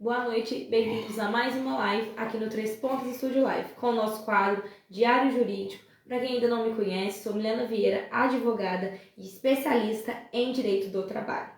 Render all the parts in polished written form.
Boa noite, bem-vindos a mais uma live aqui no Três Pontos Estúdio Live, com o nosso quadro Diário Jurídico. Para quem ainda não me conhece, sou Milena Vieira, advogada e especialista em Direito do Trabalho.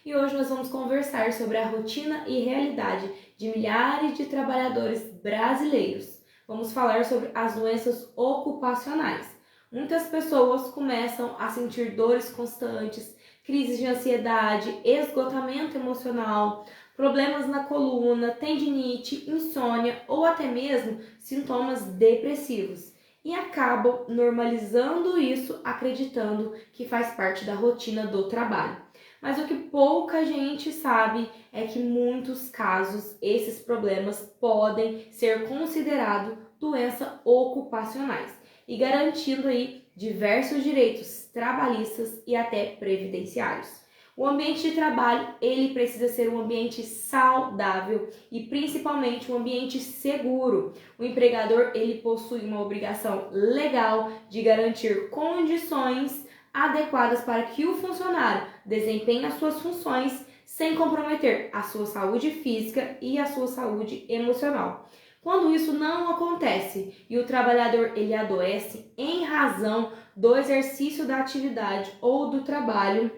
E hoje nós vamos conversar sobre a rotina e realidade de milhares de trabalhadores brasileiros. Vamos falar sobre as doenças ocupacionais. Muitas pessoas começam a sentir dores constantes, crises de ansiedade, esgotamento emocional, problemas na coluna, tendinite, insônia ou até mesmo sintomas depressivos e acabam normalizando isso, acreditando que faz parte da rotina do trabalho. Mas o que pouca gente sabe é que em muitos casos esses problemas podem ser considerados doenças ocupacionais e garantindo aí diversos direitos trabalhistas e até previdenciários. O ambiente de trabalho, ele precisa ser um ambiente saudável e principalmente um ambiente seguro. O empregador, ele possui uma obrigação legal de garantir condições adequadas para que o funcionário desempenhe as suas funções sem comprometer a sua saúde física e a sua saúde emocional. Quando isso não acontece e o trabalhador ele adoece em razão do exercício da atividade ou do trabalho,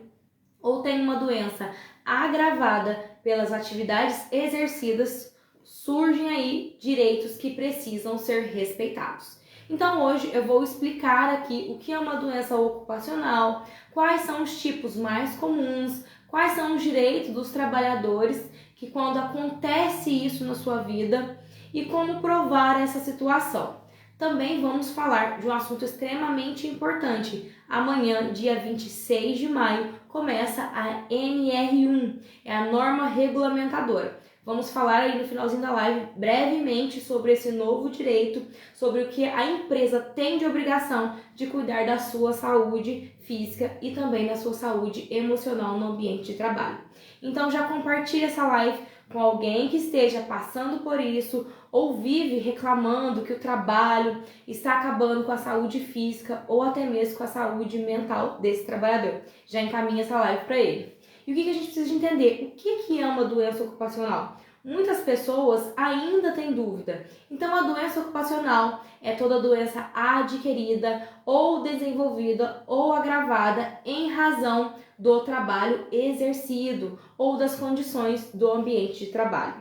ou tem uma doença agravada pelas atividades exercidas, surgem aí direitos que precisam ser respeitados. Então hoje eu vou explicar aqui o que é uma doença ocupacional, quais são os tipos mais comuns, quais são os direitos dos trabalhadores que quando acontece isso na sua vida e como provar essa situação. Também vamos falar de um assunto extremamente importante. Amanhã, dia 26 de maio, começa a NR1, é a norma regulamentadora. Vamos falar aí no finalzinho da live brevemente sobre esse novo direito, sobre o que a empresa tem de obrigação de cuidar da sua saúde física e também da sua saúde emocional no ambiente de trabalho. Então já compartilhe essa live com alguém que esteja passando por isso ou vive reclamando que o trabalho está acabando com a saúde física ou até mesmo com a saúde mental desse trabalhador. Já encaminha essa live para ele. E o que a gente precisa de entender? O que é uma doença ocupacional? Muitas pessoas ainda têm dúvida. Então, a doença ocupacional é toda doença adquirida ou desenvolvida ou agravada em razão do trabalho exercido ou das condições do ambiente de trabalho.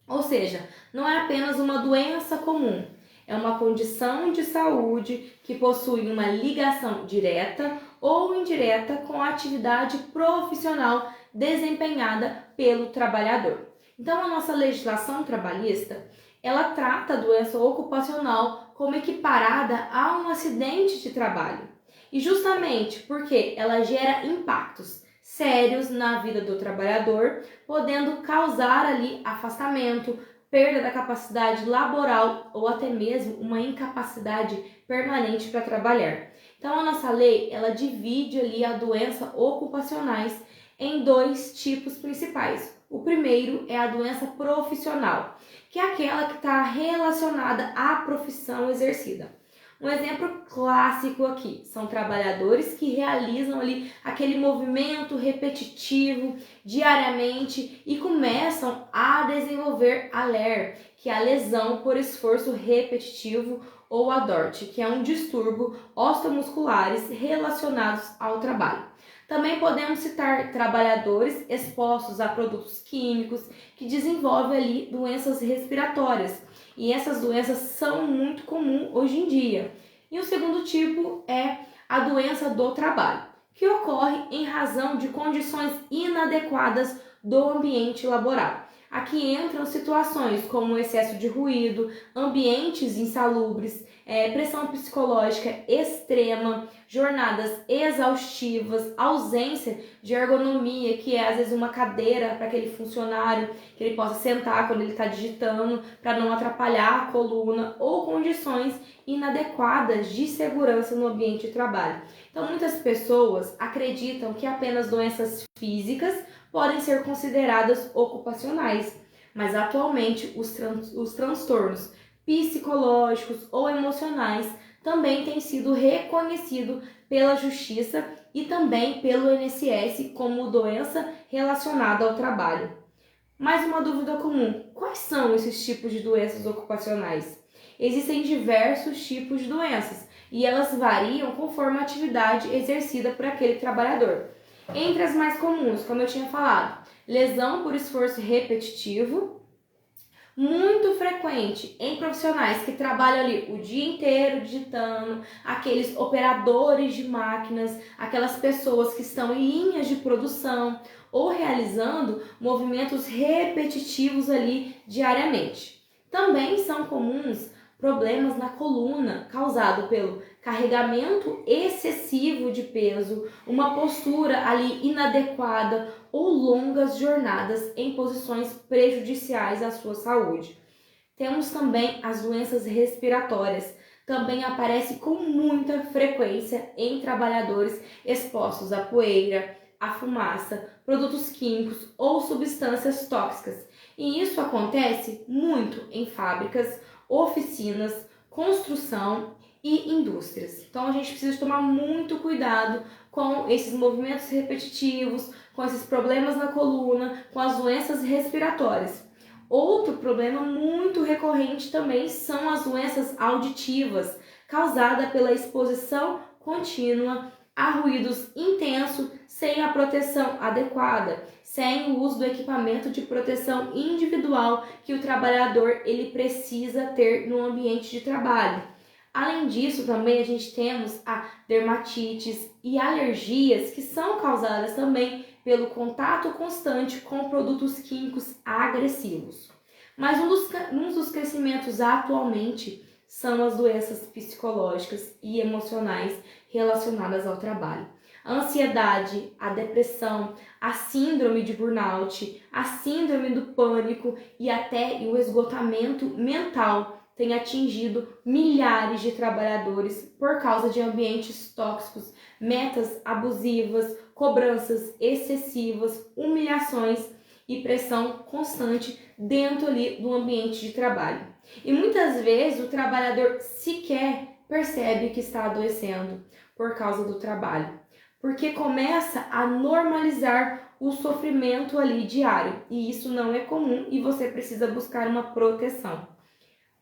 Ou seja, não é apenas uma doença comum, é uma condição de saúde que possui uma ligação direta ou indireta com a atividade profissional desempenhada pelo trabalhador. Então, a nossa legislação trabalhista, ela trata a doença ocupacional como equiparada a um acidente de trabalho. E justamente porque ela gera impactos sérios na vida do trabalhador, podendo causar ali afastamento, perda da capacidade laboral ou até mesmo uma incapacidade permanente para trabalhar. Então, a nossa lei, ela divide ali a doença ocupacionais em dois tipos principais. O primeiro é a doença profissional, que é aquela que está relacionada à profissão exercida. Um exemplo clássico aqui são trabalhadores que realizam ali aquele movimento repetitivo diariamente e começam a desenvolver a LER, que é a lesão por esforço repetitivo, ou a DORT, que é um distúrbio osteomusculares relacionados ao trabalho. Também podemos citar trabalhadores expostos a produtos químicos que desenvolvem ali doenças respiratórias. E essas doenças são muito comuns hoje em dia. E o segundo tipo é a doença do trabalho, que ocorre em razão de condições inadequadas do ambiente laboral. Aqui entram situações como excesso de ruído, ambientes insalubres, pressão psicológica extrema, jornadas exaustivas, ausência de ergonomia, que é às vezes uma cadeira para aquele funcionário que ele possa sentar quando ele está digitando, para não atrapalhar a coluna, ou condições inadequadas de segurança no ambiente de trabalho. Então, muitas pessoas acreditam que apenas doenças físicas podem ser consideradas ocupacionais, mas atualmente os transtornos psicológicos ou emocionais também têm sido reconhecidos pela Justiça e também pelo INSS como doença relacionada ao trabalho. Mais uma dúvida comum: quais são esses tipos de doenças ocupacionais? Existem diversos tipos de doenças e elas variam conforme a atividade exercida por aquele trabalhador. Entre as mais comuns, como eu tinha falado, lesão por esforço repetitivo, muito frequente em profissionais que trabalham ali o dia inteiro digitando, aqueles operadores de máquinas, aquelas pessoas que estão em linhas de produção ou realizando movimentos repetitivos ali diariamente. Também são comuns problemas na coluna causado pelo carregamento excessivo de peso, uma postura ali inadequada ou longas jornadas em posições prejudiciais à sua saúde. Temos também as doenças respiratórias. Também aparece com muita frequência em trabalhadores expostos à poeira, à fumaça, produtos químicos ou substâncias tóxicas. E isso acontece muito em fábricas, oficinas, construção e indústrias. Então a gente precisa tomar muito cuidado com esses movimentos repetitivos, com esses problemas na coluna, com as doenças respiratórias. Outro problema muito recorrente também são as doenças auditivas, causadas pela exposição contínua a ruídos intensos sem a proteção adequada, sem o uso do equipamento de proteção individual que o trabalhador ele precisa ter no ambiente de trabalho. Além disso, também a gente temos a dermatites e alergias que são causadas também pelo contato constante com produtos químicos agressivos. Mas um dos crescimentos atualmente são as doenças psicológicas e emocionais relacionadas ao trabalho. A ansiedade, a depressão, a síndrome de burnout, a síndrome do pânico e até o esgotamento mental têm atingido milhares de trabalhadores por causa de ambientes tóxicos, metas abusivas, cobranças excessivas, humilhações e pressão constante dentro ali do ambiente de trabalho. E muitas vezes o trabalhador sequer percebe que está adoecendo por causa do trabalho, porque começa a normalizar o sofrimento ali diário, e isso não é comum e você precisa buscar uma proteção.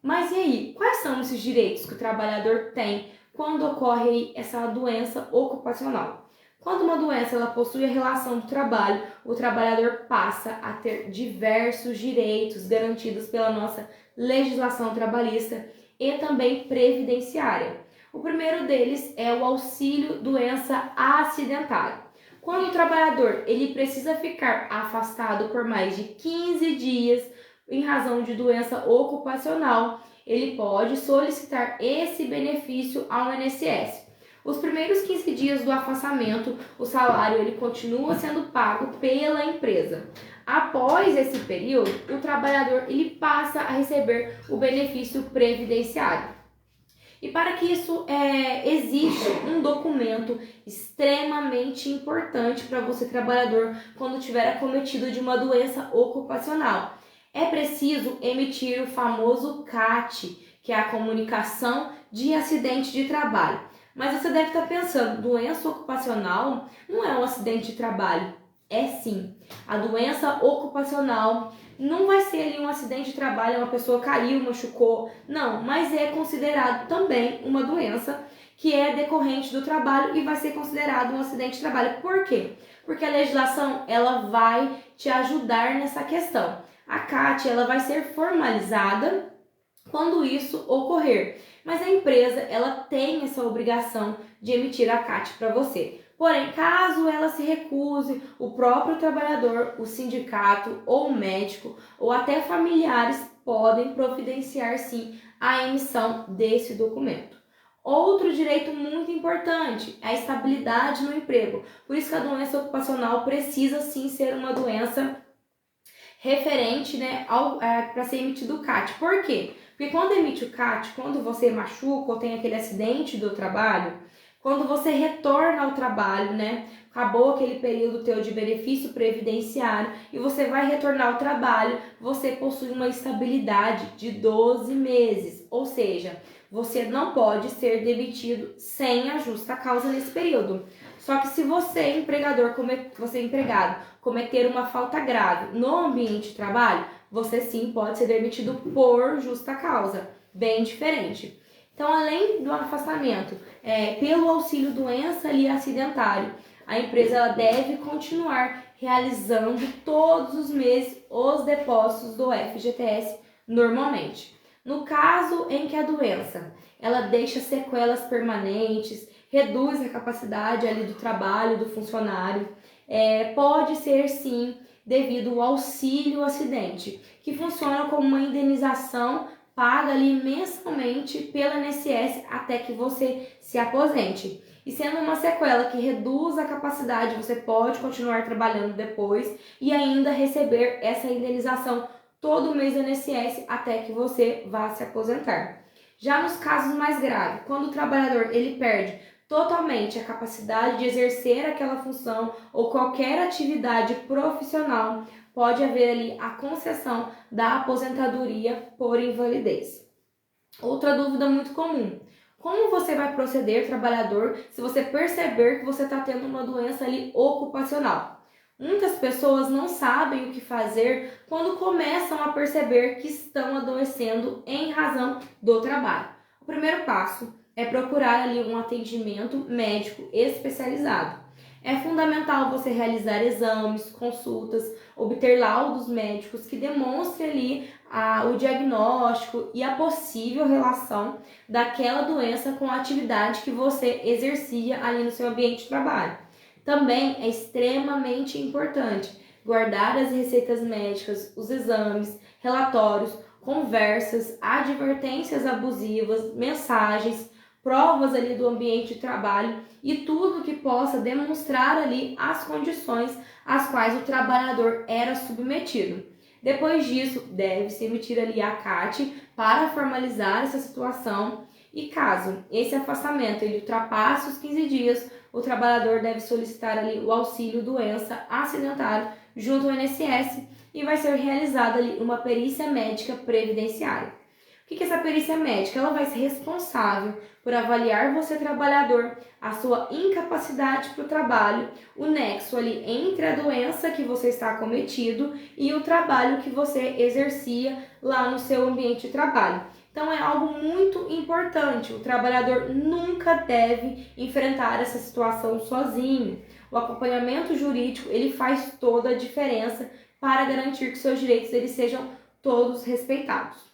Mas e aí, quais são esses direitos que o trabalhador tem quando ocorre essa doença ocupacional? Quando uma doença ela possui a relação do trabalho, o trabalhador passa a ter diversos direitos garantidos pela nossa legislação trabalhista e também previdenciária. O primeiro deles é o auxílio doença acidentário. Quando o trabalhador ele precisa ficar afastado por mais de 15 dias em razão de doença ocupacional, ele pode solicitar esse benefício ao INSS. Os primeiros 15 dias do afastamento, o salário ele continua sendo pago pela empresa. Após esse período, o trabalhador ele passa a receber o benefício previdenciário. E para que isso existe um documento extremamente importante para você, trabalhador, quando tiver acometido de uma doença ocupacional. É preciso emitir o famoso CAT, que é a comunicação de acidente de trabalho. Mas você deve estar pensando, doença ocupacional não é um acidente de trabalho. É sim. A doença ocupacional não vai ser ali um acidente de trabalho, uma pessoa caiu, machucou. Não, mas é considerado também uma doença que é decorrente do trabalho e vai ser considerado um acidente de trabalho. Por quê? Porque a legislação ela vai te ajudar nessa questão. A CAT ela vai ser formalizada quando isso ocorrer, mas a empresa ela tem essa obrigação de emitir a CAT para você. Porém, caso ela se recuse, o próprio trabalhador, o sindicato ou o médico ou até familiares podem providenciar sim a emissão desse documento. Outro direito muito importante é a estabilidade no emprego. Por isso que a doença ocupacional precisa sim ser uma doença referente, né, para ser emitido o CAT. Por quê? Porque quando emite o CAT, quando você machuca ou tem aquele acidente do trabalho, Quando você retorna ao trabalho, né? Acabou aquele período teu de benefício previdenciário e você vai retornar ao trabalho, você possui uma estabilidade de 12 meses. Ou seja, você não pode ser demitido sem a justa causa nesse período. Só que se você, empregado, cometer uma falta grave no ambiente de trabalho, você sim pode ser demitido por justa causa. Bem diferente. Então, além do afastamento pelo auxílio doença ali acidentário, a empresa ela deve continuar realizando todos os meses os depósitos do FGTS normalmente. No caso em que a doença ela deixa sequelas permanentes, reduz a capacidade ali do trabalho do funcionário, pode ser sim devido ao auxílio acidente, que funciona como uma indenização paga ali mensalmente pela INSS até que você se aposente. E sendo uma sequela que reduz a capacidade, você pode continuar trabalhando depois e ainda receber essa indenização todo mês do INSS até que você vá se aposentar. Já nos casos mais graves, quando o trabalhador ele perde totalmente a capacidade de exercer aquela função ou qualquer atividade profissional, pode haver ali a concessão da aposentadoria por invalidez. Outra dúvida muito comum: como você vai proceder, trabalhador, se você perceber que você está tendo uma doença ali ocupacional? Muitas pessoas não sabem o que fazer quando começam a perceber que estão adoecendo em razão do trabalho. O primeiro passo é procurar ali um atendimento médico especializado. É fundamental você realizar exames, consultas, obter laudos médicos que demonstrem ali o diagnóstico e a possível relação daquela doença com a atividade que você exercia ali no seu ambiente de trabalho. Também é extremamente importante guardar as receitas médicas, os exames, relatórios, conversas, advertências abusivas, mensagens, provas ali do ambiente de trabalho e tudo que possa demonstrar ali as condições às quais o trabalhador era submetido. Depois disso, deve-se emitir ali a CAT para formalizar essa situação e caso esse afastamento ele ultrapasse os 15 dias, o trabalhador deve solicitar ali o auxílio doença acidentário junto ao INSS e vai ser realizada ali uma perícia médica previdenciária. O que é essa perícia médica? Ela vai ser responsável por avaliar você, trabalhador, a sua incapacidade para o trabalho, o nexo ali entre a doença que você está acometido e o trabalho que você exercia lá no seu ambiente de trabalho. Então é algo muito importante, o trabalhador nunca deve enfrentar essa situação sozinho. O acompanhamento jurídico ele faz toda a diferença para garantir que seus direitos eles sejam todos respeitados.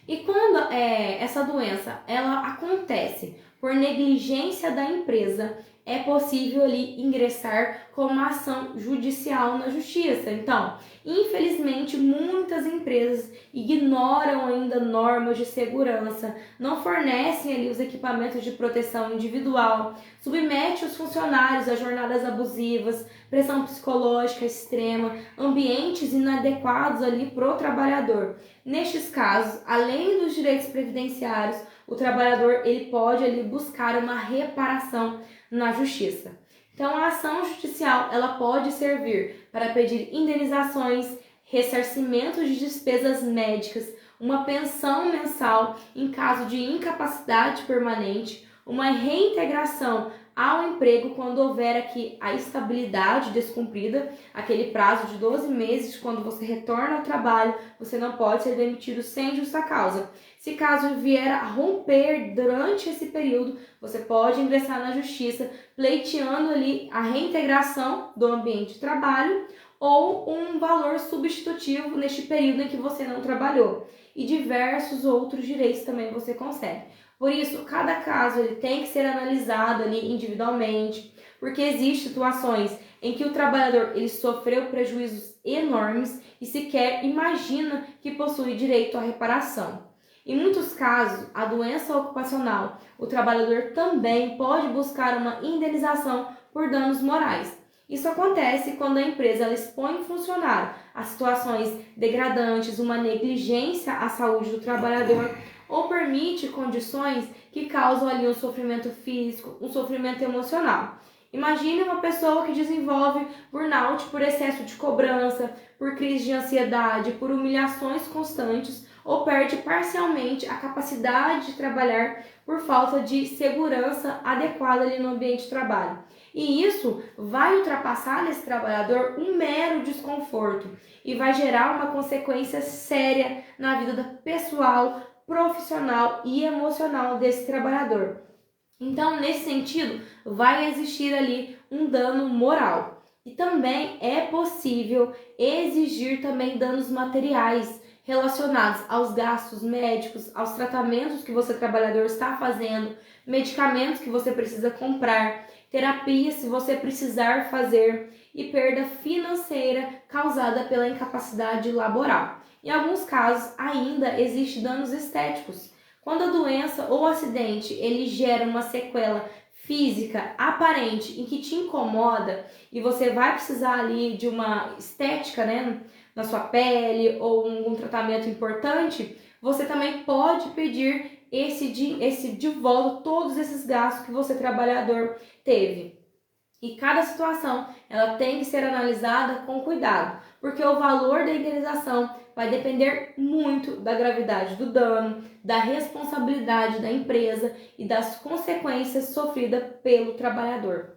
E quando essa doença ela acontece por negligência da empresa, é possível ali ingressar com uma ação judicial na justiça. Então, infelizmente, muitas empresas ignoram ainda normas de segurança, não fornecem ali os equipamentos de proteção individual, submete os funcionários a jornadas abusivas, pressão psicológica extrema, ambientes inadequados ali para o trabalhador. Nestes casos, além dos direitos previdenciários, o trabalhador ele pode ali buscar uma reparação na justiça. Então, a ação judicial ela pode servir para pedir indenizações, ressarcimento de despesas médicas, uma pensão mensal em caso de incapacidade permanente, uma reintegração ao emprego quando houver aqui a estabilidade descumprida, aquele prazo de 12 meses quando você retorna ao trabalho, você não pode ser demitido sem justa causa. Se caso vier a romper durante esse período, você pode ingressar na justiça pleiteando ali a reintegração do ambiente de trabalho ou um valor substitutivo neste período em que você não trabalhou. E diversos outros direitos também você consegue. Por isso, cada caso ele tem que ser analisado ali individualmente, porque existem situações em que o trabalhador ele sofreu prejuízos enormes e sequer imagina que possui direito à reparação. Em muitos casos, a doença ocupacional, o trabalhador também pode buscar uma indenização por danos morais. Isso acontece quando a empresa ela expõe o funcionário a situações degradantes, uma negligência à saúde do trabalhador ou permite condições que causam ali um sofrimento físico, um sofrimento emocional. Imagine uma pessoa que desenvolve burnout por excesso de cobrança, por crise de ansiedade, por humilhações constantes ou perde parcialmente a capacidade de trabalhar por falta de segurança adequada ali no ambiente de trabalho. E isso vai ultrapassar nesse trabalhador um mero desconforto e vai gerar uma consequência séria na vida pessoal, profissional e emocional desse trabalhador. Então, nesse sentido, vai existir ali um dano moral. E também é possível exigir também danos materiais relacionados aos gastos médicos, aos tratamentos que você, trabalhador, está fazendo, medicamentos que você precisa comprar, terapias se você precisar fazer e perda financeira causada pela incapacidade laboral. Em alguns casos, ainda existem danos estéticos. Quando a doença ou acidente ele gera uma sequela física aparente em que te incomoda e você vai precisar ali de uma estética, né, na sua pele ou um tratamento importante, você também pode pedir esse de volta, todos esses gastos que você, trabalhador, teve. E cada situação ela tem que ser analisada com cuidado, porque o valor da indenização vai depender muito da gravidade do dano, da responsabilidade da empresa e das consequências sofridas pelo trabalhador.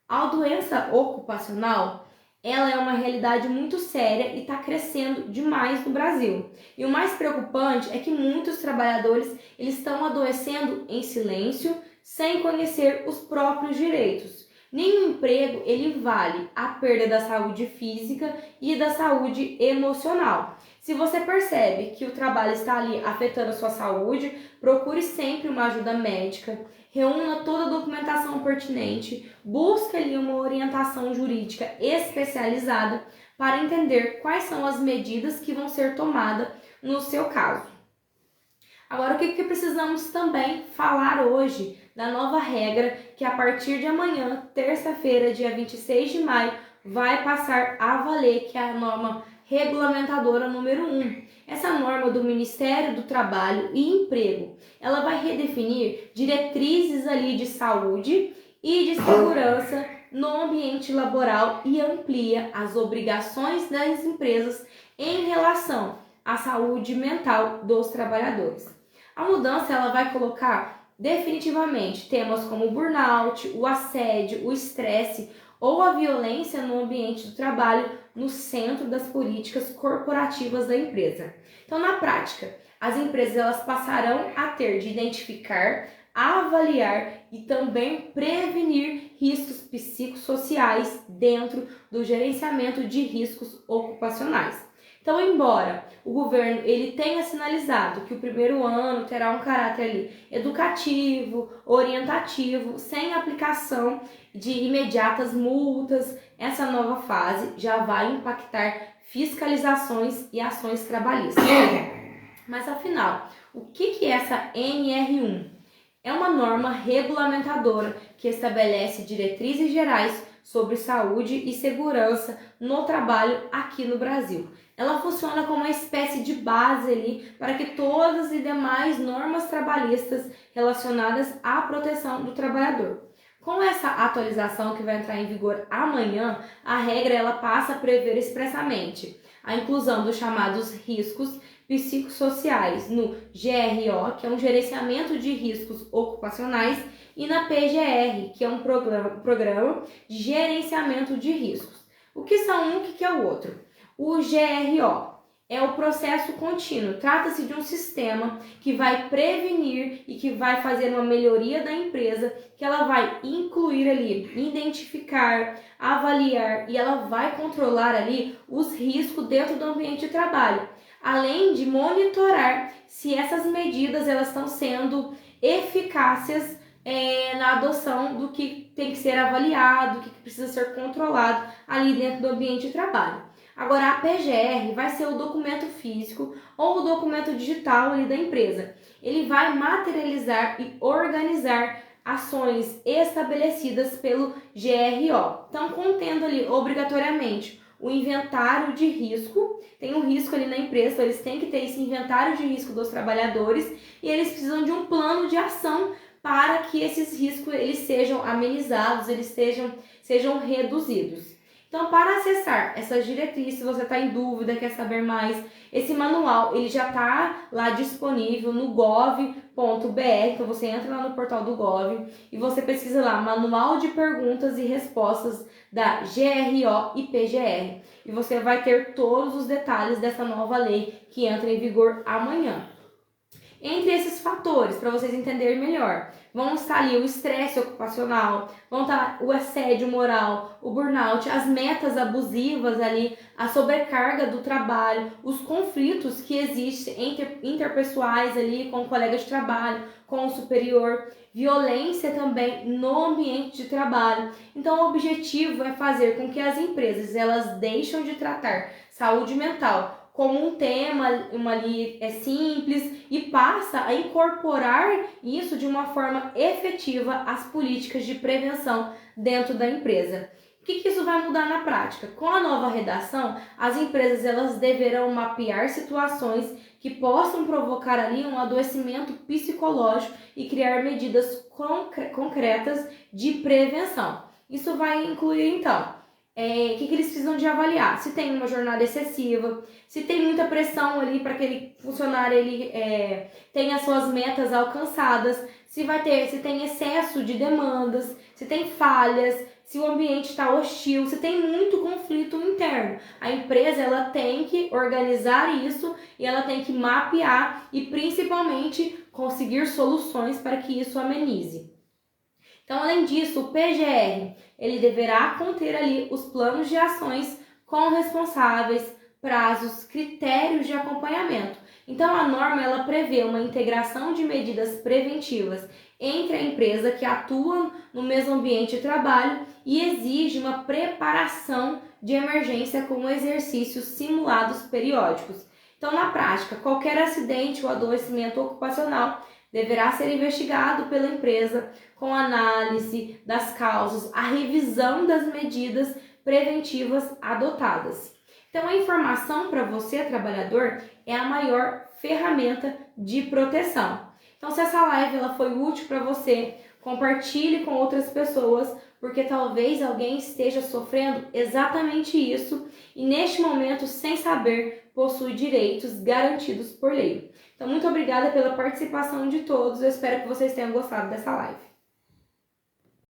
A doença ocupacional, ela é uma realidade muito séria e está crescendo demais no Brasil. E o mais preocupante é que muitos trabalhadores eles estão adoecendo em silêncio, sem conhecer os próprios direitos. Nenhum emprego ele vale a perda da saúde física e da saúde emocional. Se você percebe que o trabalho está ali afetando a sua saúde, procure sempre uma ajuda médica, reúna toda a documentação pertinente, busque ali uma orientação jurídica especializada para entender quais são as medidas que vão ser tomadas no seu caso. Agora, o que precisamos também falar hoje da nova regra que a partir de amanhã, terça-feira, dia 26 de maio, vai passar a valer, que é a norma regulamentadora número 1. Essa norma do Ministério do Trabalho e Emprego, ela vai redefinir diretrizes ali de saúde e de segurança no ambiente laboral e amplia as obrigações das empresas em relação à saúde mental dos trabalhadores. A mudança ela vai colocar definitivamente temas como o burnout, o assédio, o estresse ou a violência no ambiente do trabalho no centro das políticas corporativas da empresa. Então, na prática, as empresas elas passarão a ter de identificar, avaliar e também prevenir riscos psicossociais dentro do gerenciamento de riscos ocupacionais. Então, embora o governo ele tenha sinalizado que o primeiro ano terá um caráter ali educativo, orientativo, sem aplicação de imediatas multas, essa nova fase já vai impactar fiscalizações e ações trabalhistas. Mas afinal, o que é essa NR1? É uma norma regulamentadora que estabelece diretrizes gerais sobre saúde e segurança no trabalho aqui no Brasil. Ela funciona como uma espécie de base ali para que todas as demais normas trabalhistas relacionadas à proteção do trabalhador. Com essa atualização que vai entrar em vigor amanhã, a regra ela passa a prever expressamente a inclusão dos chamados riscos psicossociais no GRO, que é um gerenciamento de riscos ocupacionais, e na PGR, que é um programa de gerenciamento de riscos. O que são um, o que é o outro? O GRO é o processo contínuo, trata-se de um sistema que vai prevenir e que vai fazer uma melhoria da empresa, que ela vai incluir ali, identificar, avaliar e ela vai controlar ali os riscos dentro do ambiente de trabalho, além de monitorar se essas medidas elas estão sendo eficazes na adoção do que tem que ser avaliado, do que precisa ser controlado ali dentro do ambiente de trabalho. Agora, a PGR vai ser o documento físico ou o documento digital ali da empresa. Ele vai materializar e organizar ações estabelecidas pelo GRO. Então, contendo ali obrigatoriamente o inventário de risco. Tem um risco ali na empresa, então eles têm que ter esse inventário de risco dos trabalhadores e eles precisam de um plano de ação para que esses riscos eles sejam amenizados, eles sejam reduzidos. Então, para acessar essas diretrizes, se você está em dúvida, quer saber mais, esse manual ele já está lá disponível no gov.br, então você entra lá no portal do Gov e você pesquisa lá Manual de Perguntas e Respostas da GRO e PGR e você vai ter todos os detalhes dessa nova lei que entra em vigor amanhã. Entre esses fatores, para vocês entenderem melhor, vão estar ali o estresse ocupacional, vão estar o assédio moral, o burnout, as metas abusivas ali, a sobrecarga do trabalho, os conflitos que existem interpessoais ali com o colega de trabalho, com o superior, violência também no ambiente de trabalho. Então o objetivo é fazer com que as empresas elas deixem de tratar saúde mental como um tema ali simples e passa a incorporar isso de uma forma efetiva às políticas de prevenção dentro da empresa. O que isso vai mudar na prática? Com a nova redação, as empresas elas deverão mapear situações que possam provocar ali um adoecimento psicológico e criar medidas concretas de prevenção. Isso vai incluir, então, o que eles precisam de avaliar? Se tem uma jornada excessiva, se tem muita pressão ali para aquele funcionário ele tenha as suas metas alcançadas, se tem excesso de demandas, se tem falhas, se o ambiente está hostil, se tem muito conflito interno. A empresa ela tem que organizar isso e ela tem que mapear e principalmente conseguir soluções para que isso amenize. Então, além disso, o PGR ele deverá conter ali os planos de ações com responsáveis, prazos, critérios de acompanhamento. Então, a norma ela prevê uma integração de medidas preventivas entre a empresa que atua no mesmo ambiente de trabalho e exige uma preparação de emergência com exercícios simulados periódicos. Então, na prática, qualquer acidente ou adoecimento ocupacional deverá ser investigado pela empresa com análise das causas, a revisão das medidas preventivas adotadas. Então, a informação para você, trabalhador, é a maior ferramenta de proteção. Então, se essa live ela foi útil para você, compartilhe com outras pessoas, porque talvez alguém esteja sofrendo exatamente isso e neste momento, sem saber, possui direitos garantidos por lei. Então, muito obrigada pela participação de todos. Eu espero que vocês tenham gostado dessa live.